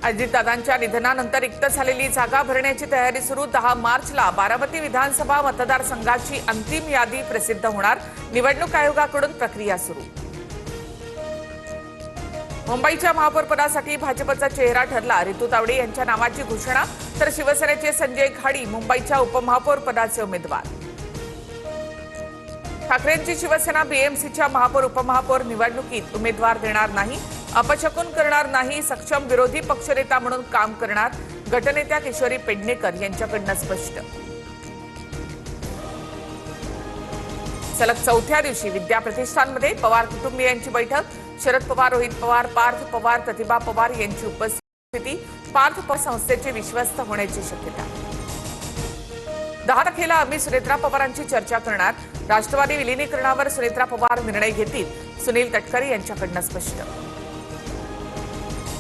अजितदादांच्या निधनानंतर रिक्त झालेली जागा भरण्याची तयारी सुरू। 10 मार्चला बारामती विधानसभा मतदारसंघाची अंतिम यादी प्रसिद्ध होणार। निवडणूक आयोगाकडून प्रक्रिया सुरू। मुंबईच्या महापौरपदासाठी भाजपचा चेहरा ठरला। रितू तावडे यांच्या नावाची घोषणा, तर शिवसेनेचे संजय घाडी मुंबईच्या उपमहापौरपदाचे उमेदवार। ठाकरेंची शिवसेना बीएमसीच्या महापौर उपमहापौर निवडणुकीत उमेदवार देणार नाही, अपशकुन करणार नाही, सक्षम विरोधी पक्षनेता म्हणून काम करणार। गटनेत्या किशोरी पेडणेकर यांच्याकडून स्पष्ट। सलग चौथ्या दिवशी विद्या प्रतिष्ठानमध्ये पवार कुटुंबियांची बैठक। शरद पवार, रोहित पवार, पार्थ पवार, प्रतिभा पवार यांची उपस्थिती। पार्थ पवार संस्थेचे विश्वस्त होण्याची शक्यता। 10 तारखेला आम्ही सुनेत्रा पवारांची चर्चा करणार। राष्ट्रवादी विलीनीकरणावर सुनेत्रा पवार निर्णय घेतील, सुनील तटकरे यांच्याकडून स्पष्ट।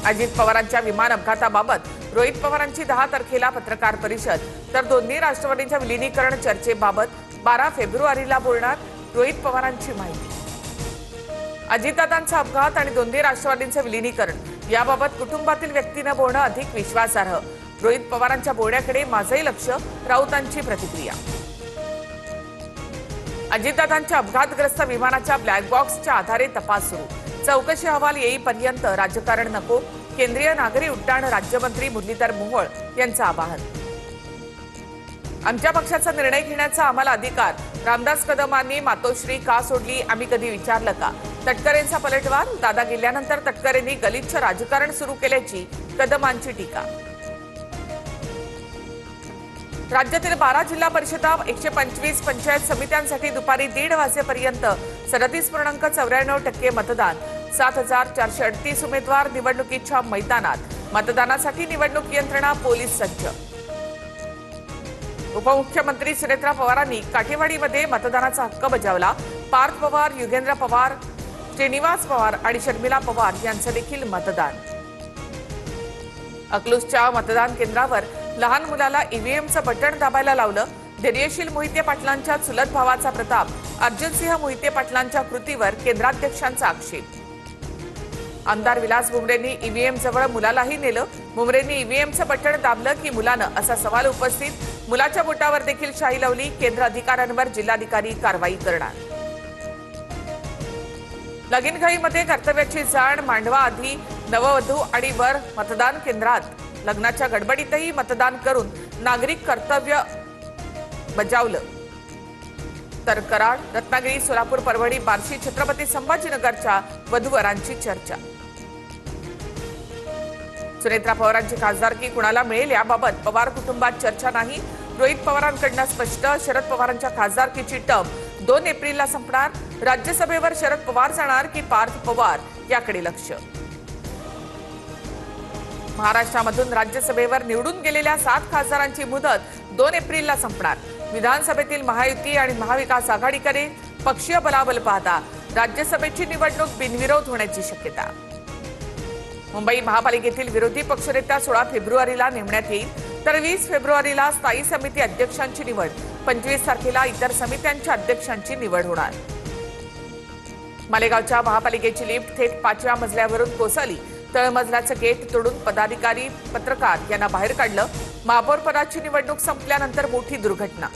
अजित पवारांच्या विमान अपघाताबाबत रोहित पवारांची 10 तारखेला पत्रकार परिषद, तर दोन्ही राष्ट्रवादींच्या विलीनीकरण चर्चेबाबत 12 फेब्रुवारीला बोलणार। रोहित पवारांची माहिती। अजितदादांचा अपघात आणि दोन्ही राष्ट्रवादींचे विलीनीकरण याबाबत कुटुंबातील व्यक्तीनं बोलणं अधिक विश्वासार्ह। रोहित पवारांच्या बोलण्याकडे माझंही लक्ष, राऊतांची प्रतिक्रिया। अजितदादांच्या अपघातग्रस्त विमानाच्या ब्लॅक बॉक्सच्या आधारे तपास सुरू। चौकशी अहवाल येईपर्यंत राजकारण नको, केंद्रीय नागरी उड्डाण राज्यमंत्री मुरलीधर मोहोळ यांचं आवाहन। आमच्या पक्षाचा निर्णय घेण्याचा आम्हाला अधिकार। रामदास कदमांनी मातोश्री का सोडली, आम्ही कधी विचारलं का? तटकरेंचा पलटवार। दादा गेल्यानंतर तटकरेंनी गलिच्छ राजकारण सुरू केल्याची कदमांची टीका। राज्यातील 12 जिल्हा परिषदा, 125 पंचायत समित्यांसाठी दुपारी 1:30 वाजेपर्यंत 37.94% मतदान। 7,438 उमेदवार निवडणुकीच्या मैदानात। मतदानासाठी निवडणूक यंत्रणा, पोलीस सज्ज। उपमुख्यमंत्री सुनेत्रा पवारांनी काठेवाडीमध्ये मतदानाचा हक्क बजावला। पार्थ पवार, युगेंद्र पवार, श्रीनिवास पवार आणि शर्मिला पवार यांचं देखील मतदान। अकलूजच्या मतदान केंद्रावर लहान मुलाला ईव्हीएमचं बटण दाबायला लावलं। धैर्यशील मोहिते पाटलांच्या चुलत भावाचा प्रताप। अर्जुनसिंह मोहिते पाटलांच्या कृतीवर केंद्राध्यक्षांचा आक्षेप। आमदार विलास बुमरेंनी ईव्हीएम जवळ मुलालाही नेलं। बुमरेंनी ईव्हीएमचं बटण दाबलं की मुलानं, असा सवाल उपस्थित। मुलाच्या बोटावर देखील शाई लावली। केंद्र अधिकाऱ्यांवर जिल्हाधिकारी कारवाई करणार। लगीनघाईमध्ये कर्तव्याची जाण, मांडवा आधी नववधू आणि वर मतदान केंद्रात। लग्नाच्या गडबडीतही मतदान करून नागरिक कर्तव्य बजावलं, तर कराड, रत्नागिरी, सोलापूर, परभणी, बार्शी, छत्रपती संभाजीनगरच्या वधूवरांची चर्चा। सुनेत्रा पवारांची खासदारकी कुणाला मिळेल याबाबत पवार कुटुंबात चर्चा नाही। रोहित पवारांकडून स्पष्ट। शरद पवारांच्या खासदारकीची टर्म 2 एप्रिलला संपणार। राज्यसभेवर शरद पवार जाणार की पार्थ पवार, याकडे लक्ष। महाराष्ट्रामधून राज्यसभेवर निवडून गेलेल्या 7 खासदारांची मुदत 2 एप्रिलला संपणार। विधानसभेतील महायुती आणि महाविकास आघाडीकडे पक्षीय बलाबल पाहता राज्यसभेची निवडणूक बिनविरोध होण्याची शक्यता। मुंबई महापालिकेतील विरोधी पक्षनेता 16 फेब्रुवारीला नेमण्यात येईल, तर 20 फेब्रुवारीला स्थायी समिती अध्यक्षांची निवड। 25 तारखेला इतर समित्यांच्या अध्यक्षांची निवड होणार। मालेगावच्या महापालिकेची लिफ्ट थेट 5व्या मजल्यावरून कोसळली। तळमजल्याचं गेट तोडून पदाधिकारी, पत्रकार यांना बाहेर काढलं। महापौरपदाची निवडणूक संपल्यानंतर मोठी दुर्घटना।